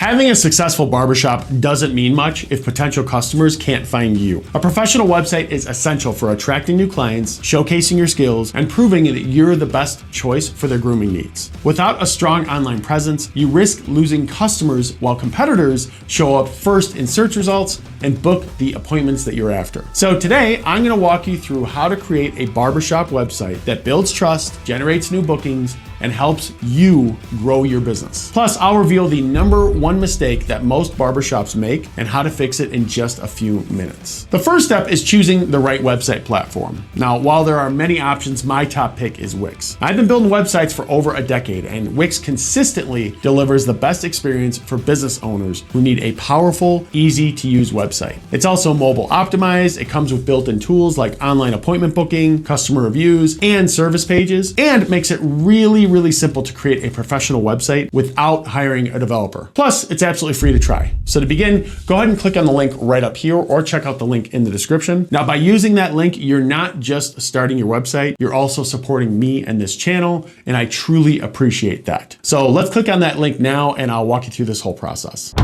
Having a successful barbershop doesn't mean much if potential customers can't find you. A professional website is essential for attracting new clients, showcasing your skills, and proving that you're the best choice for their grooming needs. Without a strong online presence, you risk losing customers while competitors show up first in search results and book the appointments that you're after. So today, I'm gonna walk you through how to create a barbershop website that builds trust, generates new bookings, and helps you grow your business. Plus, I'll reveal the #1 mistake that most barbershops make and how to fix it in just a few minutes. The first step is choosing the right website platform. Now, while there are many options, my top pick is Wix. I've been building websites for over a decade, and Wix consistently delivers the best experience for business owners who need a powerful, easy to use website. It's also mobile optimized. It comes with built-in tools like online appointment booking, customer reviews, and service pages, and makes it really simple to create a professional website without hiring a developer. Plus, it's absolutely free to try. So to begin, go ahead and click on the link right up here or check out the link in the description. Now, by using that link, you're not just starting your website, you're also supporting me and this channel, and I truly appreciate that. So let's click on that link now and I'll walk you through this whole process.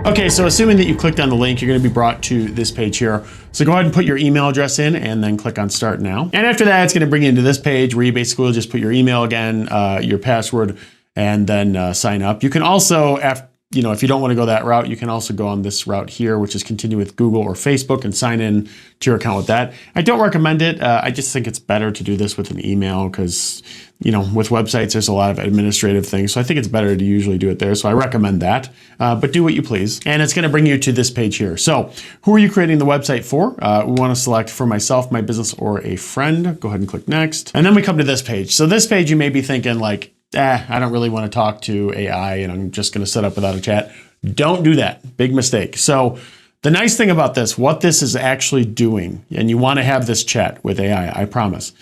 Okay, so assuming that you clicked on the link, you're gonna be brought to this page here. So go ahead and put your email address in and then click on Start Now. And after that, it's gonna bring you into this page where you basically will just put your email again, your password, and then sign up. You can also, if you don't want to go that route, you can also go on this route here, which is continue with Google or Facebook and sign in to your account with that. I don't recommend it. I just think it's better to do this with an email because, with websites, there's a lot of administrative things. So I think it's better to usually do it there. So I recommend that, but do what you please. And it's going to bring you to this page here. So who are you creating the website for? We want to select for myself, my business, or a friend. Go ahead and click next. And then we come to this page. So this page, you may be thinking like, I don't really want to talk to AI and I'm just going to set up without a chat. Don't do that. Big mistake. So the nice thing about this, what this is actually doing, and you want to have this chat with AI, I promise.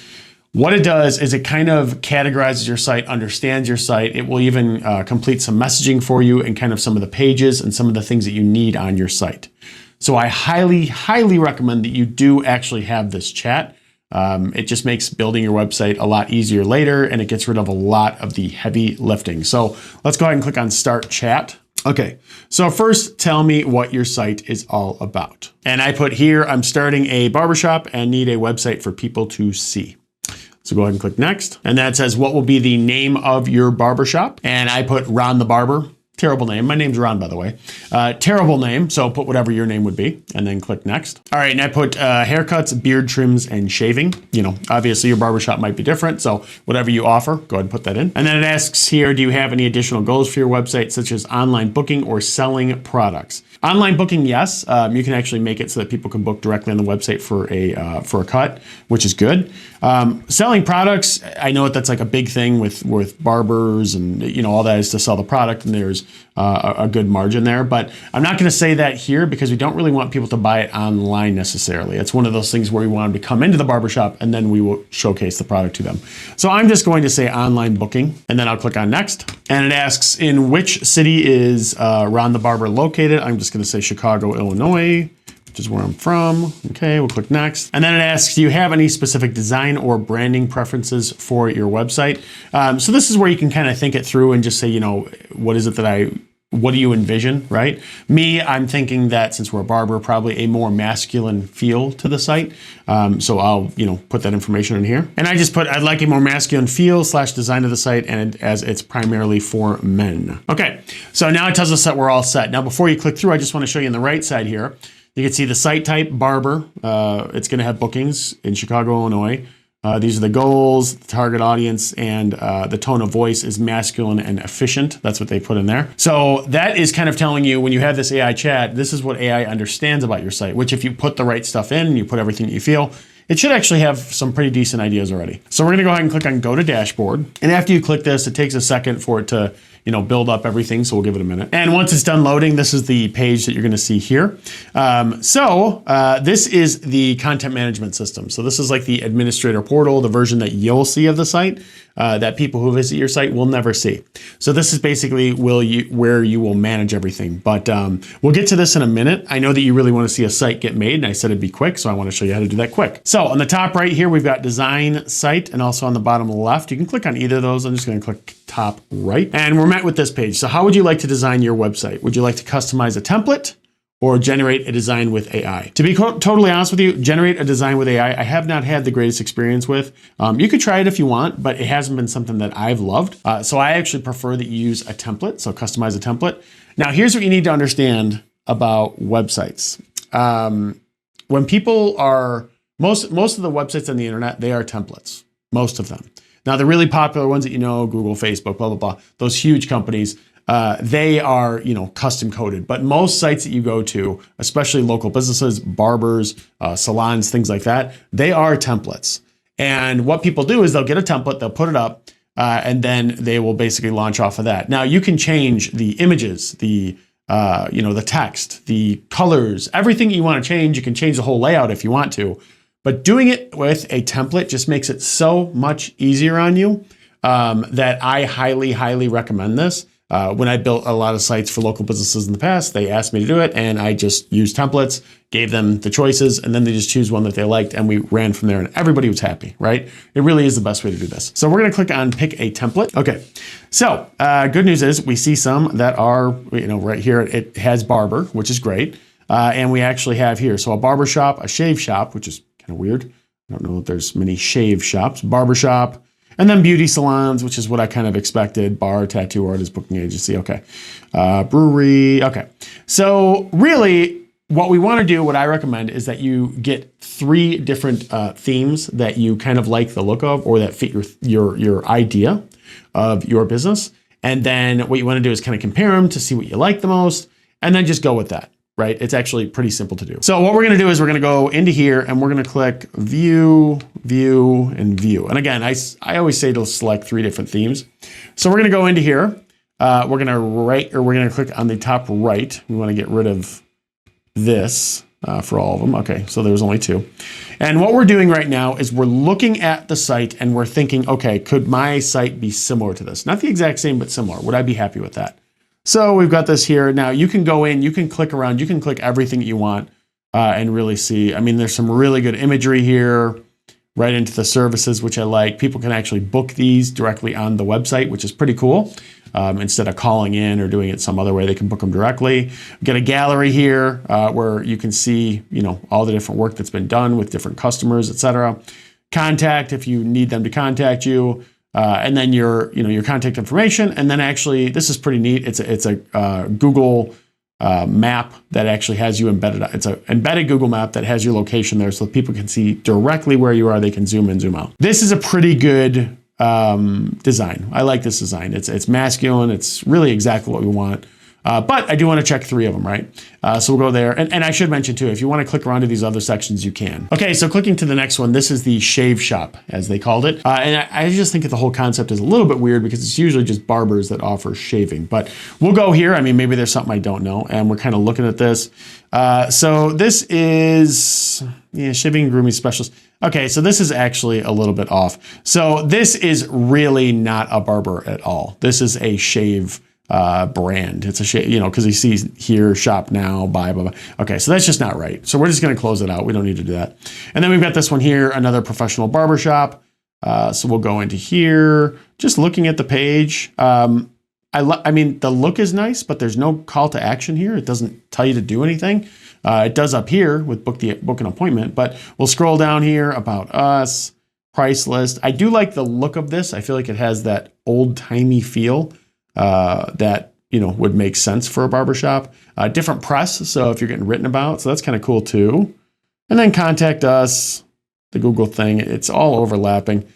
What it does is it kind of categorizes your site, understands your site. It will even complete some messaging for you and kind of some of the pages and some of the things that you need on your site. So I highly recommend that you do actually have this chat. It just makes building your website a lot easier later, and it gets rid of a lot of the heavy lifting. So let's go ahead and click on Start Chat. Okay, so first tell me what your site is all about. And I put here, I'm starting a barbershop and need a website for people to see. So go ahead and click next. And that says, what will be the name of your barbershop? And I put Ron the Barber. Terrible name. My name's Ron, by the way. Terrible name, so put whatever your name would be, and then click next. All right, and I put haircuts, beard trims, and shaving. Obviously your barbershop might be different, so whatever you offer, go ahead and put that in. And then it asks here, do you have any additional goals for your website, such as online booking or selling products? Online booking, yes. You can actually make it so that people can book directly on the website for a cut, which is good. Selling products, I know that's like a big thing with barbers and all that is to sell the product, and there's a good margin there. But I'm not going to say that here because we don't really want people to buy it online necessarily. It's one of those things where we want them to come into the barbershop and then we will showcase the product to them. So I'm just going to say online booking, and then I'll click on next. And it asks, in which city is Ron the Barber located? I'm just going to say Chicago, Illinois, which is where I'm from. Okay, we'll click next. And then it asks, do you have any specific design or branding preferences for your website? So this is where you can kind of think it through and just say, what do you envision, right? Me, I'm thinking that since we're a barber, probably a more masculine feel to the site. So I'll, put that information in here. And I just put, I'd like a more masculine feel / design of the site, and as it's primarily for men. Okay, so now it tells us that we're all set. Now, before you click through, I just want to show you on the right side here. You can see the site type, barber. It's going to have bookings in Chicago, Illinois. These are the goals, the target audience, and the tone of voice is masculine and efficient. That's what they put in there. So that is kind of telling you when you have this AI chat, this is what AI understands about your site, which if you put the right stuff in and you put everything that you feel, it should actually have some pretty decent ideas already. So we're going to go ahead and click on Go to Dashboard. And after you click this, it takes a second for it to build up everything, so we'll give it a minute. And once it's done loading, this is the page that you're gonna see here. This is the content management system. So this is like the administrator portal, the version that you'll see of the site. that people who visit your site will never see. So this is basically where you will manage everything. But we'll get to this in a minute. I know that you really want to see a site get made, and I said it'd be quick, so I want to show you how to do that quick. So on the top right here, we've got design site, and also on the bottom left, you can click on either of those. I'm just going to click top right, and we're met with this page. So how would you like to design your website? Would you like to customize a template or generate a design with AI? To be totally honest with you, generate a design with AI, I have not had the greatest experience with. You could try it if you want, but it hasn't been something that I've loved. So I actually prefer that you use a template, so customize a template. Now, here's what you need to understand about websites. When people are, most of the websites on the internet, they are templates, most of them. Now, the really popular ones that you know, Google, Facebook, blah, blah, blah, those huge companies, they are, custom coded, but most sites that you go to, especially local businesses, barbers, salons, things like that, they are templates. And what people do is they'll get a template, they'll put it up, and then they will basically launch off of that. Now you can change the images, the text, the colors, everything you want to change. You can change the whole layout if you want to, but doing it with a template just makes it so much easier on you that I highly, highly recommend this. When I built a lot of sites for local businesses in the past, they asked me to do it, and I just used templates, gave them the choices, and then they just choose one that they liked, and we ran from there, and everybody was happy, right? It really is the best way to do this. So we're gonna click on pick a template. Okay, so good news is we see some that are, right here, it has barber, which is great, and we actually have here, so a barbershop, a shave shop, which is kind of weird. I don't know if there's many shave shops, barbershop, and then beauty salons, which is what I kind of expected. Bar, tattoo artist, booking agency, okay. Brewery, okay. So really, what we want to do, what I recommend, is that you get 3 different themes that you kind of like the look of, or that fit your idea of your business. And then what you want to do is kind of compare them to see what you like the most, and then just go with that. Right? It's actually pretty simple to do. So what we're going to do is we're going to go into here and we're going to click view, view, and view. And again, I always say to select 3 different themes. So we're going to go into here. We're going to click on the top right. We want to get rid of this for all of them. Okay, so there's only 2. And what we're doing right now is we're looking at the site and we're thinking, okay, could my site be similar to this? Not the exact same, but similar. Would I be happy with that? So we've got this here. Now you can go in, you can click around, you can click everything that you want and really see. I mean, there's some really good imagery here, right into the services, which I like. People can actually book these directly on the website, which is pretty cool. Instead of calling in or doing it some other way, they can book them directly. We've got a gallery here where you can see, all the different work that's been done with different customers, etc. Contact if you need them to contact you. And then your contact information, and then actually, this is pretty neat. It's a Google map that actually has you embedded. It's an embedded Google map that has your location there, so people can see directly where you are. They can zoom in, zoom out. This is a pretty good design. I like this design. It's masculine. It's really exactly what we want. But I do want to check 3 of them, right? So we'll go there. And I should mention too, if you want to click around to these other sections, you can. Okay, so clicking to the next one, this is the shave shop, as they called it. And I just think that the whole concept is a little bit weird because it's usually just barbers that offer shaving. But we'll go here. I mean, maybe there's something I don't know. And we're kind of looking at this. So this is shaving and grooming specialist. Okay, so this is actually a little bit off. So this is really not a barber at all. This is a shave brand. It's a shave, because you see here, shop now, buy, blah, blah. Okay, so that's just not right. So we're just going to close it out. We don't need to do that. And then we've got this one here, another professional barbershop. So we'll go into here, just looking at the page. I mean, the look is nice, but there's no call to action here. It doesn't tell you to do anything. It does up here with book an appointment, but we'll scroll down here, about us, price list. I do like the look of this. I feel like it has that old-timey feel. That would make sense for a barbershop. Different press, so if you're getting written about, so that's kind of cool too. And then contact us, the Google thing, it's all overlapping.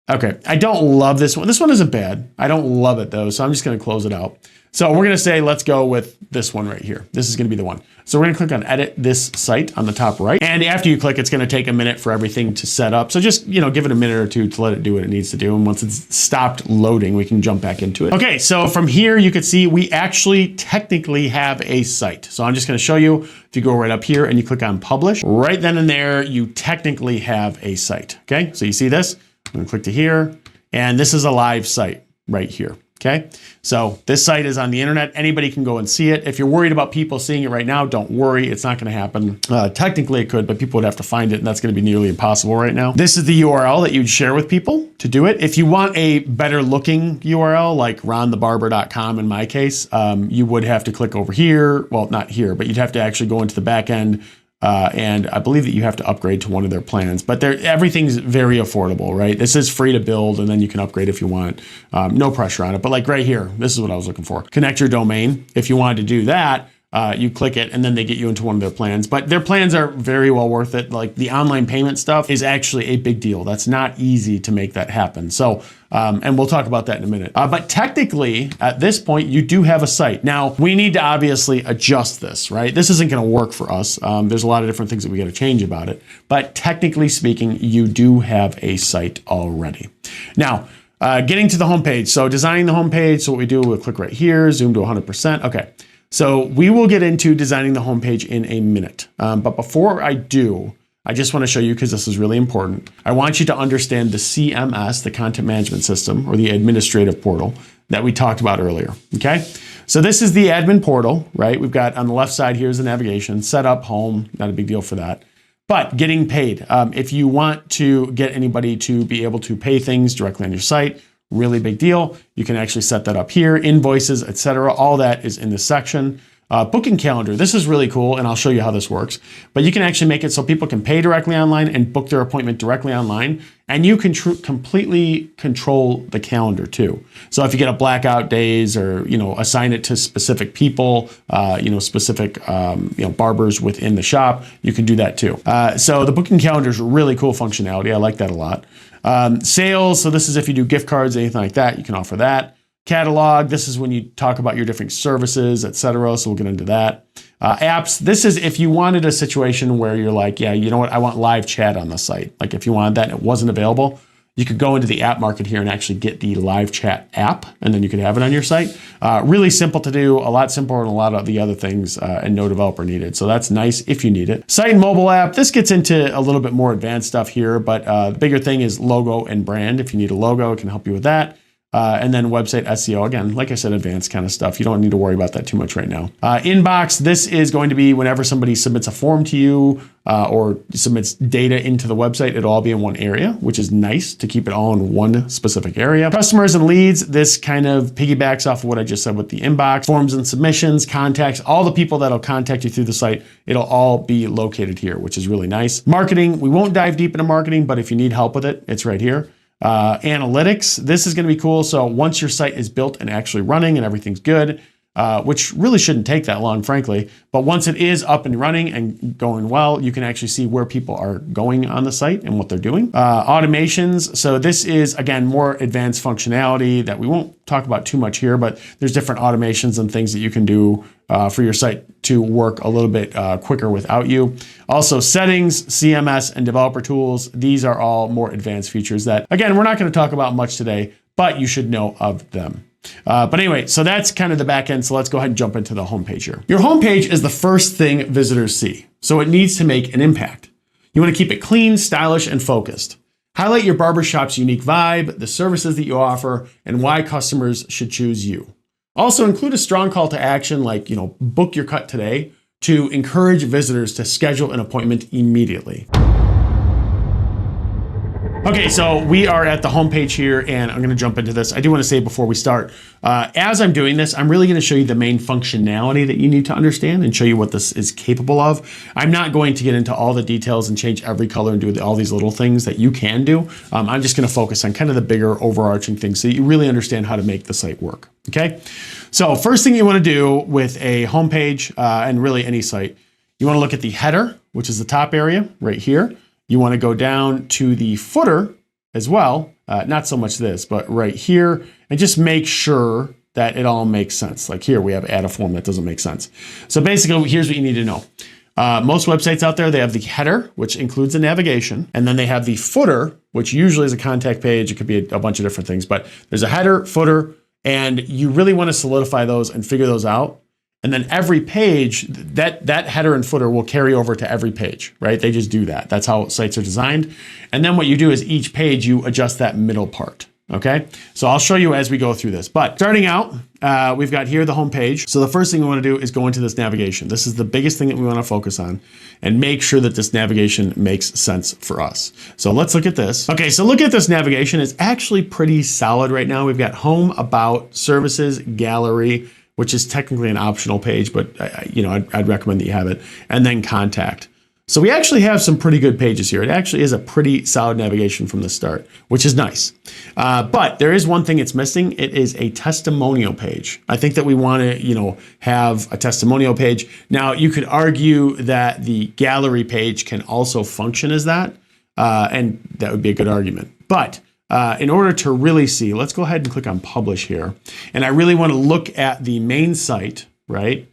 Okay, I don't love this one. This one isn't bad. I don't love it though, so I'm just gonna close it out. So we're gonna say, let's go with this one right here. This is gonna be the one. So we're gonna click on edit this site on the top right. And after you click, it's gonna take a minute for everything to set up. So just, give it a minute or 2 to let it do what it needs to do. And once it's stopped loading, we can jump back into it. Okay, so from here, you can see we actually technically have a site. So I'm just gonna show you, if you go right up here and you click on publish, right then and there, you technically have a site, okay? So you see this, I'm gonna click to here. And this is a live site right here. Okay, so this site is on the internet. Anybody can go and see it. If you're worried about people seeing it right now, don't worry. It's not going to happen. Technically it could, but people would have to find it, and that's going to be nearly impossible right now. This is the URL that you'd share with people to do it. If you want a better looking URL, like ronthebarber.com in my case, you would have to click over here. Well, not here, but you'd have to actually go into the back end. And I believe that you have to upgrade to one of their plans, but everything's very affordable, right? This is free to build, and then you can upgrade if you want. No pressure on it, but like right here, this is what I was looking for. Connect your domain. If you wanted to do that, you click it and then they get you into one of their plans, but their plans are very well worth it. Like the online payment stuff is actually a big deal. That's not easy to make that happen. So, and we'll talk about that in a minute. But technically at this point, you do have a site. Now we need to obviously adjust this, right? This isn't going to work for us. There's a lot of different things that we got to change about it, but technically speaking, you do have a site already. Now, getting to the homepage. So designing the homepage. So what we do, we'll click right here, zoom to 100%. Okay. So we will get into designing the homepage in a minute. But before I do, I just want to show you, because this is really important. I want you to understand the CMS, the content management system, or the administrative portal that we talked about earlier. Okay. So this is the admin portal, right? We've got on the left side, here's the navigation, setup, home, not a big deal for that. But getting paid, if you want to get anybody to be able to pay things directly on your site, really big deal. You can actually set that up here, invoices, etc. All that is in this section. Booking calendar. This is really cool, and I'll show you how this works. But you can actually make it so people can pay directly online and book their appointment directly online, and you can completely control the calendar too. So if you get a blackout days, or assign it to specific people, specific barbers within the shop, you can do that too. So the booking calendar is really cool functionality. I like that a lot. Sales. So this is if you do gift cards, anything like that, you can offer that. Catalog, this is when you talk about your different services, etc. So we'll get into that. Apps, this is if you wanted a situation where you're like, yeah, you know what, I want live chat on the site. Like if you wanted that and it wasn't available, you could go into the app market here and actually get the live chat app, and then you could have it on your site. Really simple to do, a lot simpler than a lot of the other things, and no developer needed. So that's nice if you need it. Site and mobile app, this gets into a little bit more advanced stuff here, but the bigger thing is logo and brand. If you need a logo, it can help you with that. And then website SEO, again, like I said, advanced kind of stuff. You don't need to worry about that too much right now. Inbox, this is going to be whenever somebody submits a form to you or submits data into the website, it'll all be in one area, which is nice to keep it all in one specific area. Customers and leads, this kind of piggybacks off of what I just said with the inbox. Forms and submissions, contacts, all the people that'll contact you through the site, it'll all be located here, which is really nice. Marketing, we won't dive deep into marketing, but if you need help with it, it's right here. Analytics, this is going to be cool. So once your site is built and actually running and everything's good, which really shouldn't take that long, frankly, but once it is up and running and going well, you can actually see where people are going on the site and what they're doing. Automations, so this is, again, more advanced functionality that we won't talk about too much here, but there's different automations and things that you can do for your site to work a little bit quicker without you. Also settings, CMS, and developer tools. These are all more advanced features that, again, we're not going to talk about much today, but you should know of them. But anyway, so that's kind of the back end. So let's go ahead and jump into the homepage here. Your homepage is the first thing visitors see, so it needs to make an impact. You want to keep it clean, stylish, and focused. Highlight your barbershop's unique vibe, the services that you offer, and why customers should choose you. Also include a strong call to action like, book your cut today to encourage visitors to schedule an appointment immediately. Okay, so we are at the homepage here, and I'm going to jump into this. I do want to say before we start, as I'm doing this, I'm really going to show you the main functionality that you need to understand and show you what this is capable of. I'm not going to get into all the details and change every color and do all these little things that you can do. I'm just going to focus on kind of the bigger overarching things so you really understand how to make the site work. Okay, so first thing you want to do with a homepage and really any site, you want to look at the header, which is the top area right here. You want to go down to the footer as well, not so much this, but right here, and just make sure that it all makes sense. Like here, we have add a form that doesn't make sense. So basically, here's what you need to know. Most websites out there, they have the header, which includes the navigation, and then they have the footer, which usually is a contact page. It could be a bunch of different things, but there's a header, footer, and you really want to solidify those and figure those out. And then every page, that header and footer will carry over to every page, right? They just do that. That's how sites are designed. And then what you do is each page, you adjust that middle part, Okay, so I'll show you as we go through this. But starting out, we've got here the home page. So the first thing we want to do is go into this navigation. This is the biggest thing that we want to focus on and make sure that this navigation makes sense for us. So let's look at this. Okay, so look at this navigation. It's actually pretty solid right now. We've got home, about, services, gallery, which is technically an optional page, but I'd recommend that you have it, and then contact. So we actually have some pretty good pages here. It actually is a pretty solid navigation from the start, which is nice. But there is one thing it's missing. It is a testimonial page. I think that we want to, have a testimonial page. Now, you could argue that the gallery page can also function as that, and that would be a good argument. But in order to really see, let's go ahead and click on publish here. And I really want to look at the main site, right?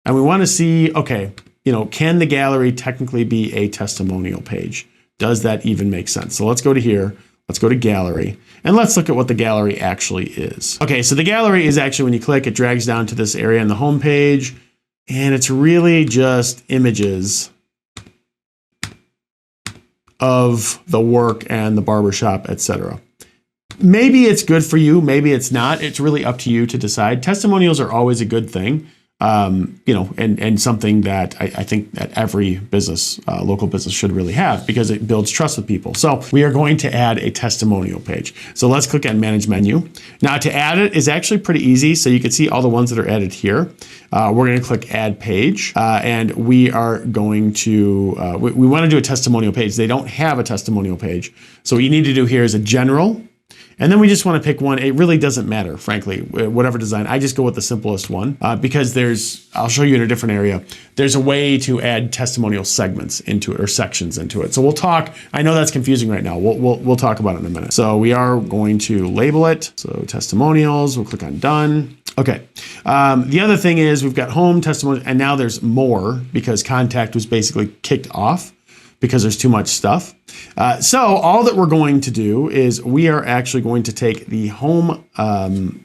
And we want to see, okay, can the gallery technically be a testimonial page? Does that even make sense? So let's go to here. Let's go to gallery and let's look at what the gallery actually is. Okay, so the gallery is actually, when you click, it drags down to this area on the home page, and it's really just images of the work and the barbershop, etc. Maybe it's good for you, maybe it's not. It's really up to you to decide. Testimonials are always a good thing. And something that I think that every business, local business should really have, because it builds trust with people. So we are going to add a testimonial page. So let's click on manage menu. Now to add it is actually pretty easy. So you can see all the ones that are added here. We're going to click add page, and we are going to, we want to do a testimonial page. They don't have a testimonial page. So what you need to do here is a general. And then we just want to pick one. It really doesn't matter, frankly, whatever design. I just go with the simplest one because I'll show you in a different area. There's a way to add testimonial segments into it, or sections into it. So we'll talk. I know that's confusing right now. We'll talk about it in a minute. So we are going to label it. So testimonials, we'll click on done. Okay. The other thing is we've got home, testimonials, and now there's more because contact was basically kicked off because there's too much stuff. So all that we're going to do is we are actually going to take the home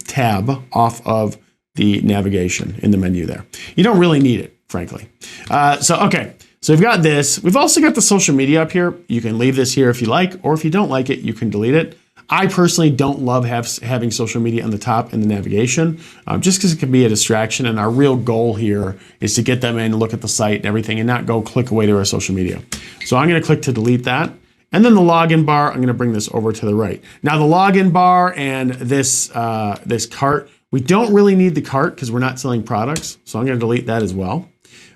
tab off of the navigation in the menu there. You don't really need it, frankly. Okay, so we've got this. We've also got the social media up here. You can leave this here if you like, or if you don't like it, you can delete it. I personally don't love having social media on the top in the navigation, just because it can be a distraction. And our real goal here is to get them in, look at the site and everything, and not go click away to our social media. So I'm going to click to delete that. And then the login bar, I'm going to bring this over to the right. Now the login bar and this cart, we don't really need the cart because we're not selling products. So I'm going to delete that as well.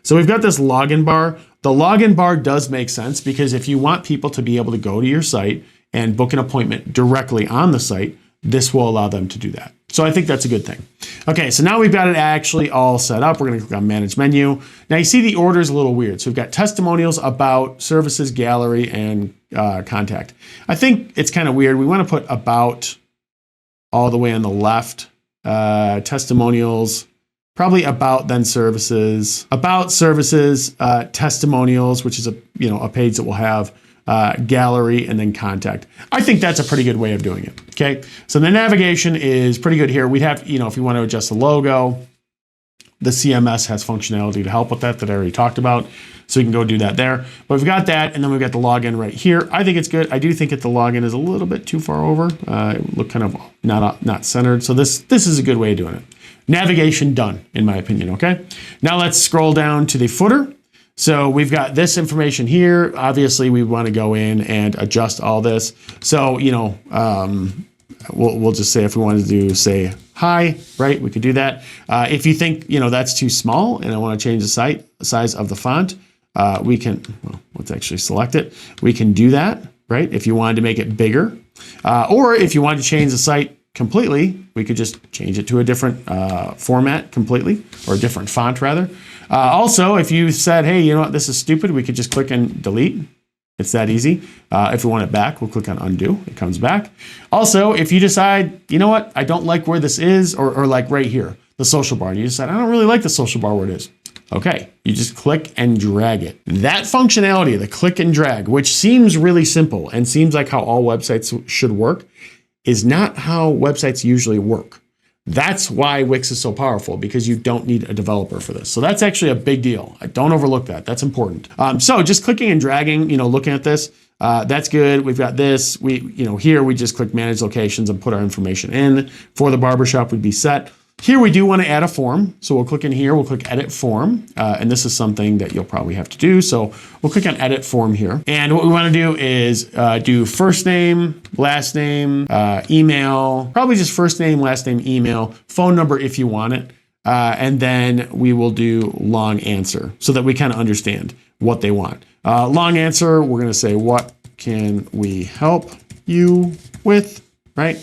So we've got this login bar. The login bar does make sense because if you want people to be able to go to your site and book an appointment directly on the site, this will allow them to do that. So I think that's a good thing. Okay, so now we've got it actually all set up. We're going to click on manage menu. Now you see the order is a little weird. So we've got testimonials, about, services, gallery, and contact. I think it's kind of weird. We want to put about all the way on the left. Testimonials, probably about, then services. About, services, testimonials, which is a page that we'll have. Gallery, and then contact. I think that's a pretty good way of doing it. Okay, so the navigation is pretty good here. We'd have, if you want to adjust the logo, the CMS has functionality to help with that I already talked about. So you can go do that there. But we've got that, and then we've got the login right here. I think it's good. I do think that the login is a little bit too far over. It look kind of not centered. So this is a good way of doing it. Navigation done, in my opinion. Okay, now let's scroll down to the footer. So we've got this information here. Obviously, we want to go in and adjust all this. So, we'll just say if we wanted to say hi, right? We could do that. If you think, that's too small and I want to change the size of the font, we can, let's actually select it. We can do that, right? If you wanted to make it bigger, or if you wanted to change the site completely, we could just change it to a different format completely, or a different font rather. Also, if you said, hey, you know what, this is stupid, we could just click and delete. It's that easy. If we want it back, we'll click on undo. It comes back. Also, if you decide, you know what, I don't like where this is, or like right here, the social bar, and you decide, I don't really like the social bar where it is. Okay, you just click and drag it. That functionality, the click and drag, which seems really simple and seems like how all websites should work, is not how websites usually work. That's why Wix is so powerful, because you don't need a developer for this. So that's actually a big deal. Don't overlook that. That's important. So just clicking and dragging, looking at this, that's good. We've got this. Here we just click manage locations and put our information in. For the barbershop, we'd be set. Here we do want to add a form. So we'll click in here, we'll click edit form. And this is something that you'll probably have to do. So we'll click on edit form here. And what we want to do is do first name, last name, email, probably just first name, last name, email, phone number if you want it. And then we will do long answer so that we kind of understand what they want. Long answer, we're going to say, what can we help you with, right?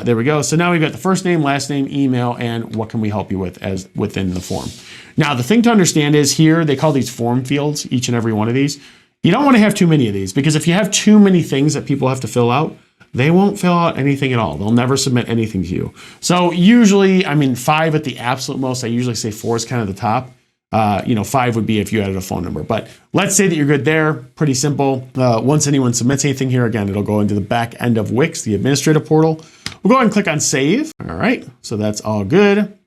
There we go. So now we've got the first name, last name, email, and what can we help you with as within the form. Now, the thing to understand is here, they call these form fields, each and every one of these. You don't want to have too many of these, because if you have too many things that people have to fill out, they won't fill out anything at all. They'll never submit anything to you. So usually, 5 at the absolute most. I usually say 4 is kind of the top. 5 would be if you added a phone number. But let's say that you're good there. Pretty simple. Once anyone submits anything here, again, it'll go into the back end of Wix, the administrative portal. We'll go ahead and click on save. All right, so that's all good.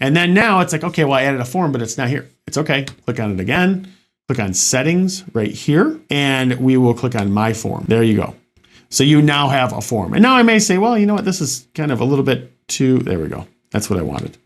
And then now it's like, okay, well, I added a form, but it's not here. It's okay. Click on it again. Click on settings right here, and we will click on my form. There you go. So you now have a form. And now I may say, well, you know what? This is kind of a little bit too, there we go. That's what I wanted.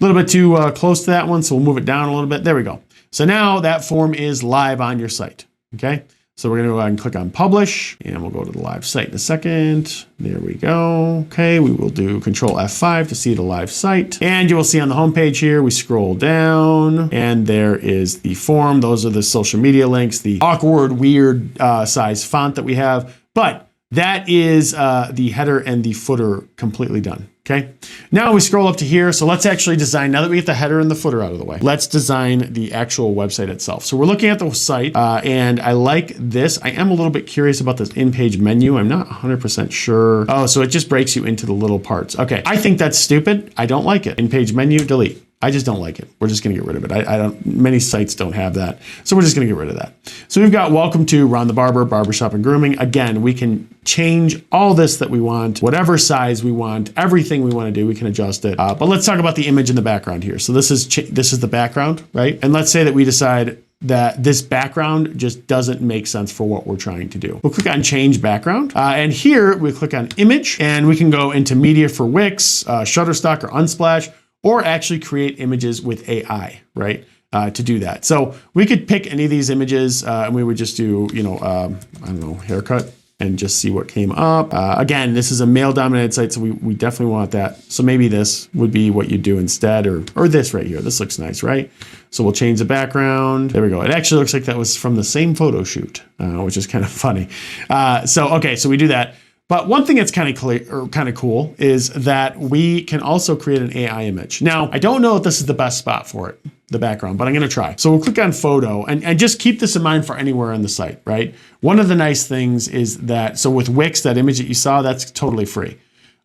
A little bit too close to that one, so we'll move it down a little bit. There we go. So now that form is live on your site, okay? So we're gonna go ahead and click on publish, and we'll go to the live site in a second. There we go. Okay, we will do Control F5 to see the live site. And you will see on the homepage here, we scroll down, and there is the form. Those are the social media links, the awkward, weird size font that we have. But that is the header and the footer completely done. Okay, now we scroll up to here. So let's actually design, now that we get the header and the footer out of the way, let's design the actual website itself. So we're looking at the site and I like this. I am a little bit curious about this in-page menu. I'm not 100% sure. Oh, so it just breaks you into the little parts. Okay, I think that's stupid. I don't like it. In-page menu, delete. I just don't like it. We're just gonna get rid of it. I don't, many sites don't have that. So we're just gonna get rid of that. So we've got welcome to Ron the Barber, Barbershop and Grooming. Again, we can change all this that we want, whatever size we want, everything we wanna do, we can adjust it. But let's talk about the image in the background here. So this is the background, right? And let's say that we decide that this background just doesn't make sense for what we're trying to do. We'll click on change background. And here we click on image, and we can go into media for Wix, Shutterstock or Unsplash, or actually create images with AI, right? To do that. So we could pick any of these images and we would just do, I don't know, haircut and just see what came up. Again, this is a male dominated site, so we definitely want that. So maybe this would be what you do instead, or this right here. This looks nice, right? So we'll change the background. There we go. It actually looks like that was from the same photo shoot, which is kind of funny. Okay, so we do that. But one thing that's kind of cool is that we can also create an AI image. Now, I don't know if this is the best spot for it, the background, but I'm gonna try. So we'll click on photo and just keep this in mind for anywhere on the site, right? One of the nice things is that, so with Wix, that image that you saw, that's totally free.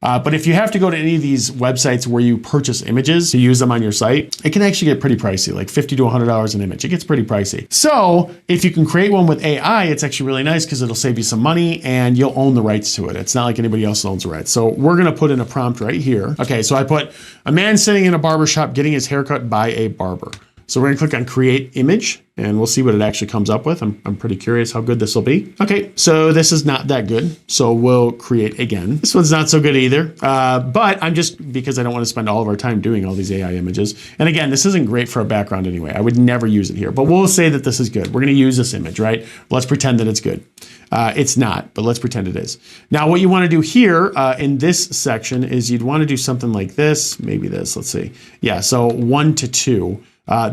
But if you have to go to any of these websites where you purchase images to use them on your site, it can actually get pretty pricey, like $50 to $100 an image. It gets pretty pricey. So if you can create one with AI, it's actually really nice because it'll save you some money and you'll own the rights to it. It's not like anybody else owns the rights. So we're gonna put in a prompt right here. Okay, so I put a man sitting in a barbershop getting his haircut by a barber. So we're gonna click on create image and we'll see what it actually comes up with. I'm pretty curious how good this will be. Okay, so this is not that good. So we'll create again. This one's not so good either, but I'm just, because I don't wanna spend all of our time doing all these AI images. And again, this isn't great for a background anyway. I would never use it here, but we'll say that this is good. We're gonna use this image, right? Let's pretend that it's good. It's not, but let's pretend it is. Now, what you wanna do here in this section is you'd wanna do something like this, maybe this, let's see. Yeah, so 1 to 2.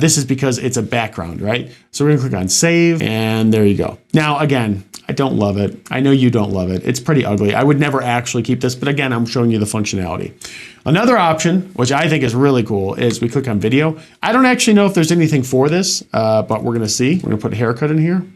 This is because it's a background, right? So we're gonna click on save and there you go. Now, again, I don't love it. I know you don't love it. It's pretty ugly. I would never actually keep this, but again, I'm showing you the functionality. Another option, which I think is really cool, is we click on video. I don't actually know if there's anything for this, but we're gonna see. We're gonna put haircut in here.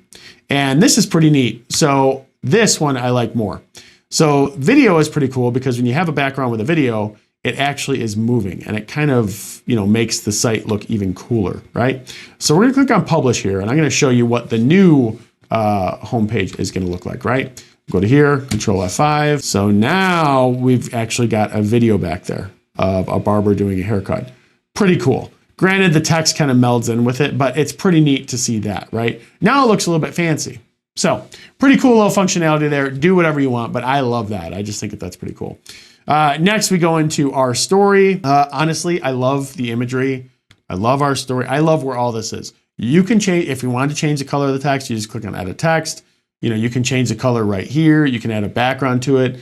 And this is pretty neat. So this one I like more. So video is pretty cool because when you have a background with a video, it actually is moving and it kind of, makes the site look even cooler, right? So we're gonna click on publish here and I'm gonna show you what the new homepage is gonna look like, right? Go to here, Control F5. So now we've actually got a video back there. of a barber doing a haircut. Pretty cool. Granted, the text kind of melds in with it, but it's pretty neat to see that, right? Now it looks a little bit fancy. So pretty cool little functionality there. Do whatever you want, but I love that. I just think that that's pretty cool. Next, we go into our story. Honestly, I love the imagery. I love our story. I love where all this is. You can change, if you want to change the color of the text, you just click on edit text. You know, you can change the color right here. You can add a background to it.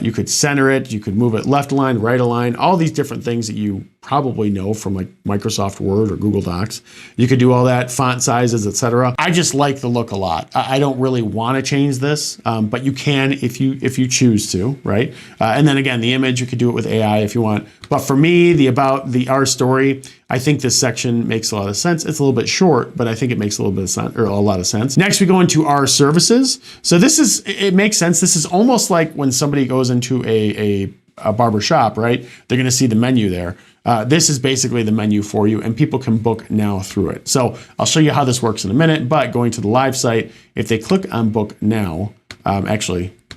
You could center it. You could move it left align, right align, all these different things that you probably know from like Microsoft Word or Google Docs. You could do all that, font sizes, etc. I just like the look a lot. I don't really want to change this, but you can if you choose to, right? And then again, the image, you could do it with AI if you want. But for me, our story, I think this section makes a lot of sense. It's a little bit short, but I think it makes a little bit of sense, or a lot of sense. Next, we go into our services. So it makes sense. This is almost like when somebody goes into a barber shop, right? They're going to see the menu there. This is basically the menu for you, and people can book now through it. So I'll show you how this works in a minute, but going to the live site, if they click on book now,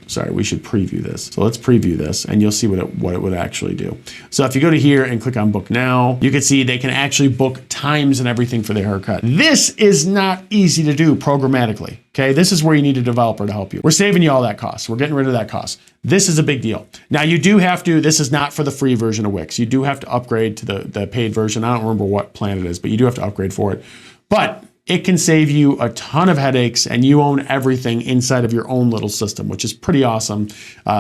sorry, we should preview this. So let's preview this and you'll see what it would actually do. So if you go to here and click on book now, you can see they can actually book times and everything for their haircut. This is not easy to do programmatically. Okay, this is where you need a developer to help you. We're saving you all that cost. We're getting rid of that cost. This is a big deal. Now you do have to, this is not for the free version of Wix. You do have to upgrade to the paid version. I don't remember what plan it is, but you do have to upgrade for it. But it can save you a ton of headaches and you own everything inside of your own little system, which is pretty awesome.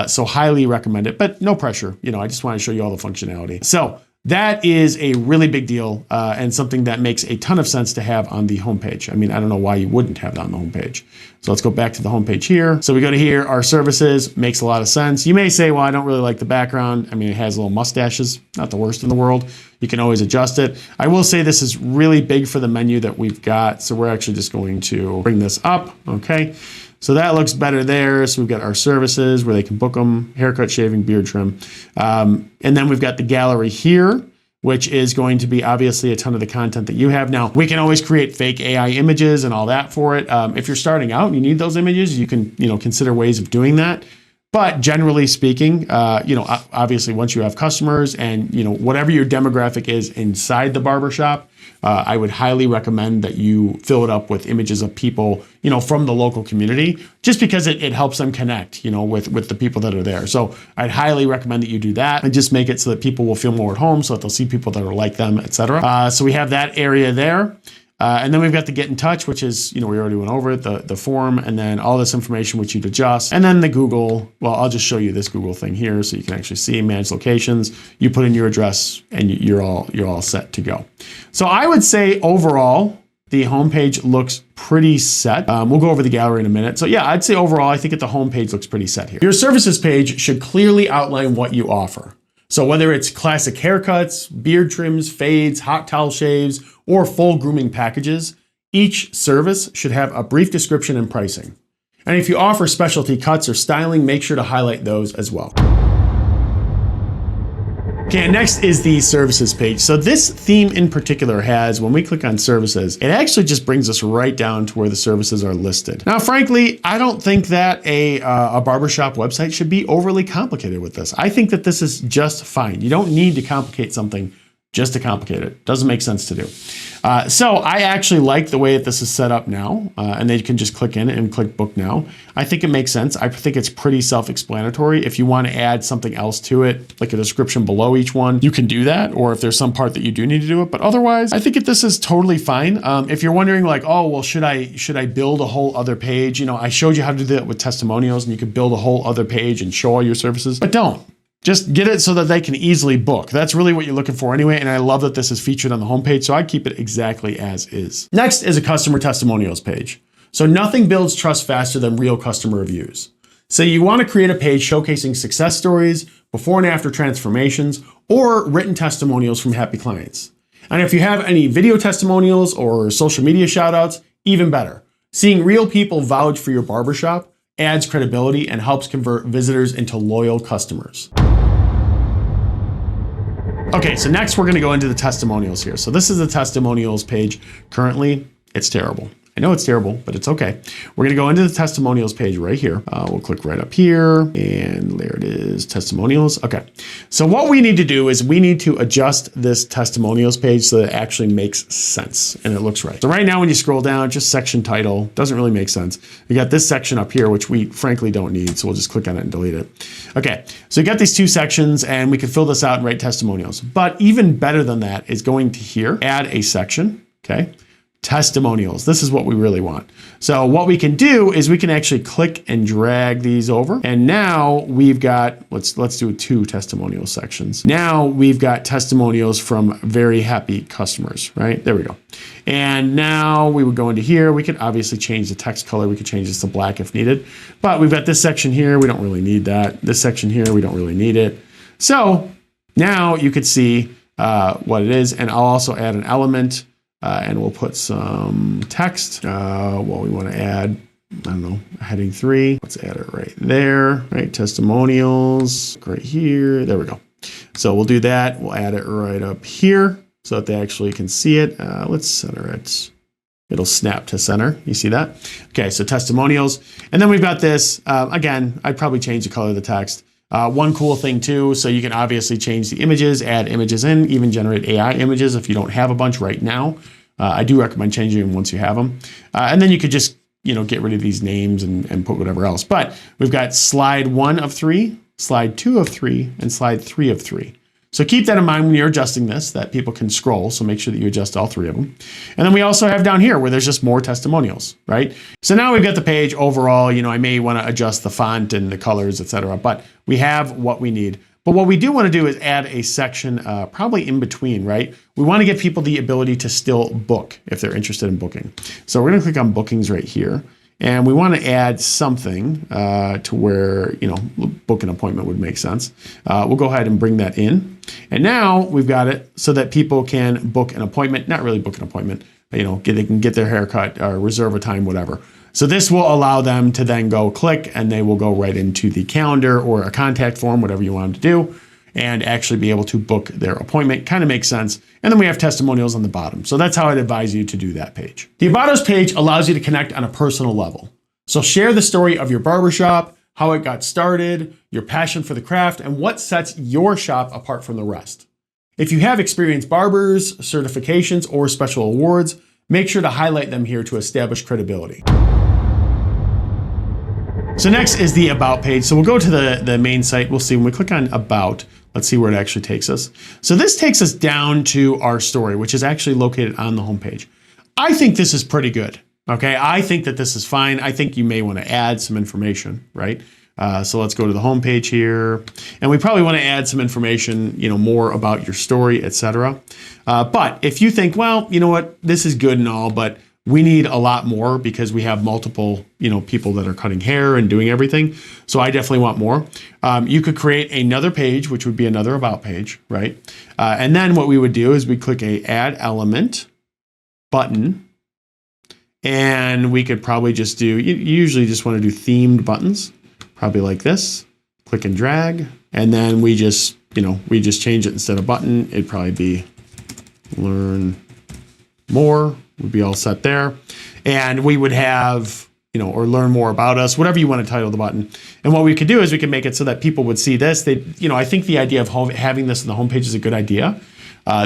So highly recommend it, but no pressure. You know, I just want to show you all the functionality. So that is a really big deal and something that makes a ton of sense to have on the homepage. I mean, I don't know why you wouldn't have that on the homepage. So let's go back to the homepage here. So we go to here, our services, makes a lot of sense. You may say, well, I don't really like the background. I mean, it has little mustaches, not the worst in the world. You can always adjust it. I will say this is really big for the menu that we've got. So we're actually just going to bring this up, okay? So that looks better there. So we've got our services where they can book them, haircut, shaving, beard trim. And then we've got the gallery here, which is going to be obviously a ton of the content that you have. Now, we can always create fake AI images and all that for it. If you're starting out and you need those images, you can consider ways of doing that. But generally speaking, obviously once you have customers and whatever your demographic is inside the barbershop, I would highly recommend that you fill it up with images of people, from the local community, just because it helps them connect, with the people that are there. So I'd highly recommend that you do that and just make it so that people will feel more at home, so that they'll see people that are like them, etc. So we have that area there. And then we've got the get in touch, which is, we already went over it, the form, and then all this information which you'd adjust. And then the Google, well, I'll just show you this Google thing here so you can actually see manage locations. You put in your address and you're all set to go. So I would say overall, the homepage looks pretty set. We'll go over the gallery in a minute. So yeah, I'd say overall, I think that the homepage looks pretty set here. Your services page should clearly outline what you offer. So whether it's classic haircuts, beard trims, fades, hot towel shaves, or full grooming packages, each service should have a brief description and pricing. And if you offer specialty cuts or styling, make sure to highlight those as well. Okay, next is the services page. So this theme in particular has, when we click on services, it actually just brings us right down to where the services are listed. Now, frankly, I don't think that a barbershop website should be overly complicated with this. I think that this is just fine. You don't need to complicate something just to complicate it. Doesn't make sense to do. So I actually like the way that this is set up now, and they can just click in and click book now. I think it makes sense. I think it's pretty self-explanatory. If you want to add something else to it, like a description below each one, you can do that, or if there's some part that you do need to do it, but otherwise, I think that this is totally fine. If you're wondering like, oh, well, should I build a whole other page? I showed you how to do that with testimonials, and you could build a whole other page and show all your services, but don't. Just get it so that they can easily book. That's really what you're looking for anyway, and I love that this is featured on the homepage, so I'd keep it exactly as is. Next is a customer testimonials page. So nothing builds trust faster than real customer reviews. So you want to create a page showcasing success stories, before and after transformations, or written testimonials from happy clients. And if you have any video testimonials or social media shoutouts, even better. Seeing real people vouch for your barbershop adds credibility and helps convert visitors into loyal customers. Okay, so next we're gonna go into the testimonials here. So this is the testimonials page. Currently, it's terrible. I know it's terrible, but it's okay. We're gonna go into the testimonials page right here. We'll click right up here, and there it is, testimonials. Okay, so what we need to do is we need to adjust this testimonials page so that it actually makes sense and it looks right. So right now when you scroll down, just section title, doesn't really make sense. You got this section up here, which we frankly don't need, so we'll just click on it and delete it. Okay, so you got these two sections and we can fill this out and write testimonials. But even better than that is going to here, add a section, okay? Testimonials. This is what we really want. So what we can do is we can actually click and drag these over. And now we've got, let's do 2 testimonial sections. Now we've got testimonials from very happy customers, right? There we go. And now we would go into here. We could obviously change the text color. We could change this to black if needed. But we've got this section here. We don't really need that. This section here, we don't really need it. So now you could see what it is. And I'll also add an element. And we'll put some text. Well, we want to add, I don't know, heading 3. Let's add it right there, right? Testimonials, right here. There we go. So we'll do that. We'll add it right up here so that they actually can see it. Let's center it. It'll snap to center. You see that? Okay, so testimonials. And then we've got this. Again, I'd probably change the color of the text. One cool thing too, so you can obviously change the images, add images in, even generate AI images if you don't have a bunch right now. I do recommend changing them once you have them. And then you could just, get rid of these names and put whatever else. But we've got slide 1 of 3, slide 2 of 3, and slide 3 of 3. So keep that in mind when you're adjusting this, that people can scroll. So make sure that you adjust all 3 of them. And then we also have down here where there's just more testimonials, right? So now we've got the page overall. I may want to adjust the font and the colors, etc. But we have what we need. But what we do want to do is add a section probably in between, right? We want to give people the ability to still book if they're interested in booking. So we're going to click on bookings right here. And we want to add something to where, book an appointment would make sense. We'll go ahead and bring that in. And now we've got it so that people can book an appointment, not really book an appointment, but, they can get their haircut or reserve a time, whatever. So this will allow them to then go click and they will go right into the calendar or a contact form, whatever you want them to do, and actually be able to book their appointment. Kind of makes sense. And then we have testimonials on the bottom. So that's how I'd advise you to do that page. The About Us page allows you to connect on a personal level. So share the story of your barbershop, how it got started, your passion for the craft, and what sets your shop apart from the rest. If you have experienced barbers, certifications, or special awards, make sure to highlight them here to establish credibility. So next is the About page. So we'll go to the main site. We'll see when we click on About, let's see where it actually takes us. So this takes us down to our story, which is actually located on the homepage. I think this is pretty good. Okay, I think that this is fine. I think you may want to add some information, right? So let's go to the homepage here. And we probably want to add some information, more about your story, etc. But if you think, well, you know what, this is good and all, but we need a lot more because we have multiple, people that are cutting hair and doing everything. So I definitely want more. You could create another page, which would be another About page, right? And then what we would do is we click a Add Element button. And we could probably just do, you usually just want to do themed buttons, probably like this. Click and drag. And then we just, change it instead of button. It'd probably be Learn More. Would be all set there. And we would have, or Learn More About Us, whatever you want to title the button. And what we could do is we could make it so that people would see this. I think the idea of having this on the homepage is a good idea.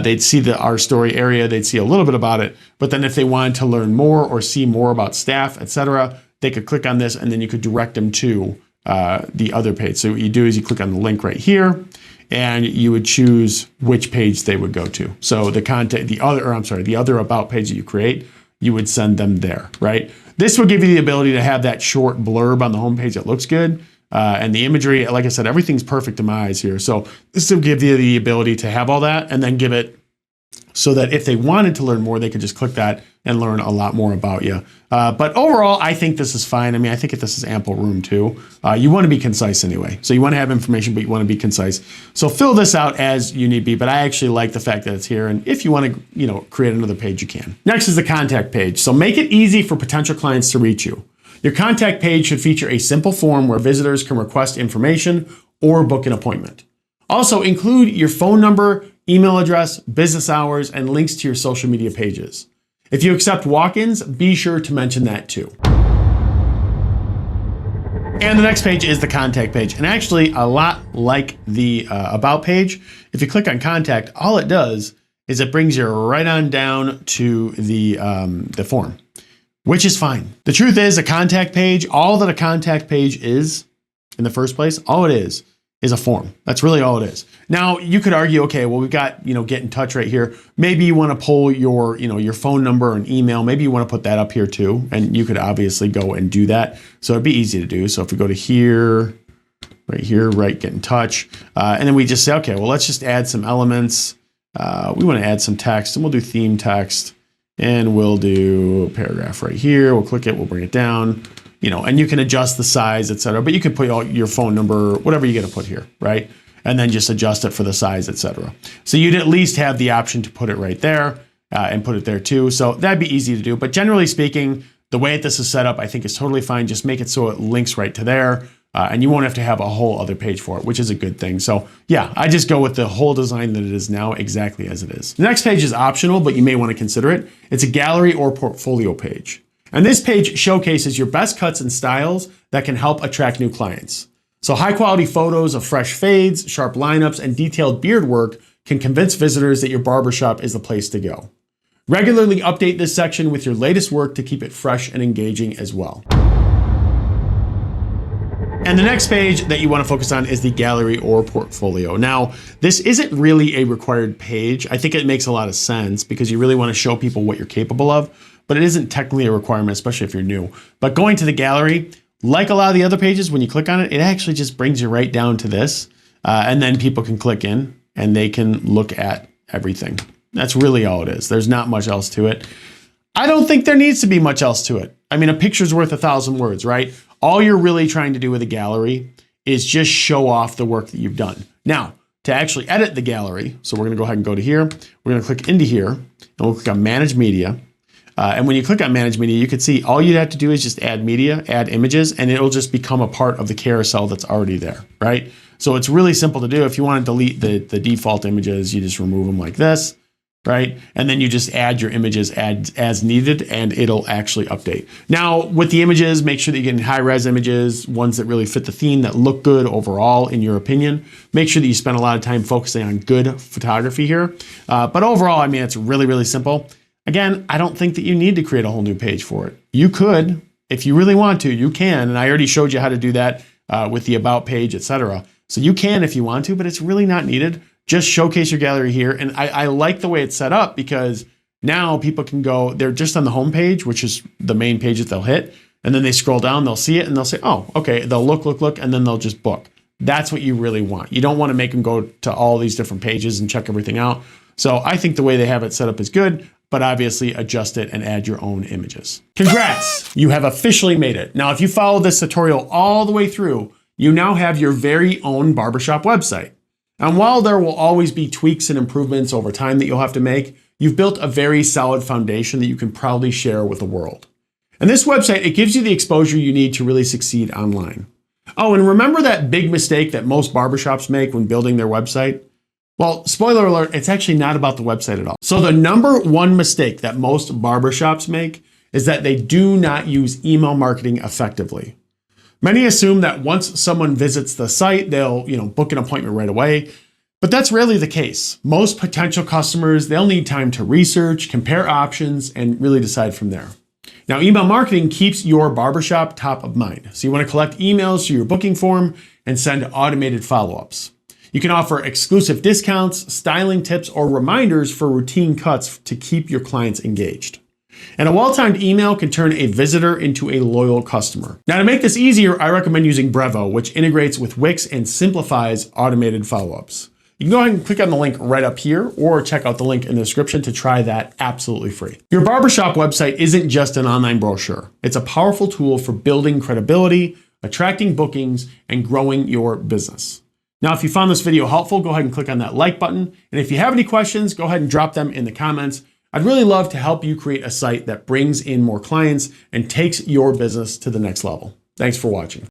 They'd see our story area, they'd see a little bit about it, but then if they wanted to learn more or see more about staff, etc., they could click on this and then you could direct them to the other page. So what you do is you click on the link right here and you would choose which page they would go to. So the other About page that you create, you would send them there, right? This will give you the ability to have that short blurb on the homepage that looks good. And the imagery, like I said, everything's perfect in my eyes here. So this will give you the ability to have all that and then give it so that if they wanted to learn more, they could just click that and learn a lot more about you. But overall, I think this is fine. I mean, I think this is ample room too. You want to be concise anyway. So you want to have information, but you want to be concise. So fill this out as you need be, but I actually like the fact that it's here. And if you want to, create another page, you can. Next is the contact page. So make it easy for potential clients to reach you. Your contact page should feature a simple form where visitors can request information or book an appointment. Also, include your phone number, email address, business hours, and links to your social media pages. If you accept walk-ins, be sure to mention that too. And the next page is the contact page. And actually a lot like the about page, if you click on contact, all it does is it brings you right on down to the form, which is fine. The truth is a contact page, all that a contact page is in the first place, all it is a form. That's really all it is. Now you could argue, okay, well, we've got, get in touch right here. Maybe you want to pull your, your phone number and email. Maybe you want to put that up here too. And you could obviously go and do that. So it'd be easy to do. So if we go to here, right, get in touch. And then we just say, okay, well, let's just add some elements. We want to add some text and we'll do theme text and we'll do a paragraph right here. We'll click it, we'll bring it down. And you can adjust the size, etc. But you can put your phone number, whatever you're going to put here, right? And then just adjust it for the size, etc. So you'd at least have the option to put it right there and put it there too. So that'd be easy to do. But generally speaking, the way this is set up, I think is totally fine. Just make it so it links right to there. And you won't have to have a whole other page for it, which is a good thing. So yeah, I just go with the whole design that it is now exactly as it is. The next page is optional, but you may want to consider it. It's a gallery or portfolio page. And this page showcases your best cuts and styles that can help attract new clients. So high quality photos of fresh fades, sharp lineups, and detailed beard work can convince visitors that your barbershop is the place to go. Regularly update this section with your latest work to keep it fresh and engaging as well. And the next page that you want to focus on is the gallery or portfolio. Now, this isn't really a required page. I think it makes a lot of sense because you really want to show people what you're capable of, but it isn't technically a requirement, especially if you're new. But going to the gallery, like a lot of the other pages, when you click on it, it actually just brings you right down to this. And then people can click in and they can look at everything. That's really all it is. There's not much else to it. I don't think there needs to be much else to it. I mean, a picture's worth 1,000 words, right? All you're really trying to do with a gallery is just show off the work that you've done. Now, to actually edit the gallery, so we're gonna go ahead and go to here. We're gonna click into here and we'll click on Manage Media. And when you click on Manage Media, you can see all you'd have to do is just add media, add images, and it'll just become a part of the carousel that's already there, right? So it's really simple to do. If you want to delete the default images, you just remove them like this, right? And then you just add your images as needed and it'll actually update. Now with the images, make sure that you're getting high res images, ones that really fit the theme, that look good overall in your opinion. Make sure that you spend a lot of time focusing on good photography here. But overall, I mean, it's really, really simple. Again, I don't think that you need to create a whole new page for it. You could, if you really want to, you can. And I already showed you how to do that with the about page, etc. So you can if you want to, but it's really not needed. Just showcase your gallery here. And I like the way it's set up because now people can go, they're just on the home page, which is the main page that they'll hit. And then they scroll down, they'll see it and they'll say, oh, okay. They'll look, and then they'll just book. That's what you really want. You don't want to make them go to all these different pages and check everything out. So I think the way they have it set up is good, but obviously adjust it and add your own images. Congrats, you have officially made it. Now, if you follow this tutorial all the way through, you now have your very own barbershop website. And while there will always be tweaks and improvements over time that you'll have to make, you've built a very solid foundation that you can proudly share with the world. And this website, it gives you the exposure you need to really succeed online. Oh, and remember that big mistake that most barbershops make when building their website? Well, spoiler alert, it's actually not about the website at all. So the number one mistake that most barbershops make is that they do not use email marketing effectively. Many assume that once someone visits the site, they'll, book an appointment right away. But that's rarely the case. Most potential customers, they'll need time to research, compare options, and really decide from there. Now, email marketing keeps your barbershop top of mind. So you want to collect emails to your booking form and send automated follow-ups. You can offer exclusive discounts, styling tips, or reminders for routine cuts to keep your clients engaged. And a well-timed email can turn a visitor into a loyal customer. Now, to make this easier, I recommend using Brevo, which integrates with Wix and simplifies automated follow-ups. You can go ahead and click on the link right up here or check out the link in the description to try that absolutely free. Your barbershop website isn't just an online brochure. It's a powerful tool for building credibility, attracting bookings, and growing your business. Now, if you found this video helpful, go ahead and click on that like button. And if you have any questions, go ahead and drop them in the comments. I'd really love to help you create a site that brings in more clients and takes your business to the next level. Thanks for watching.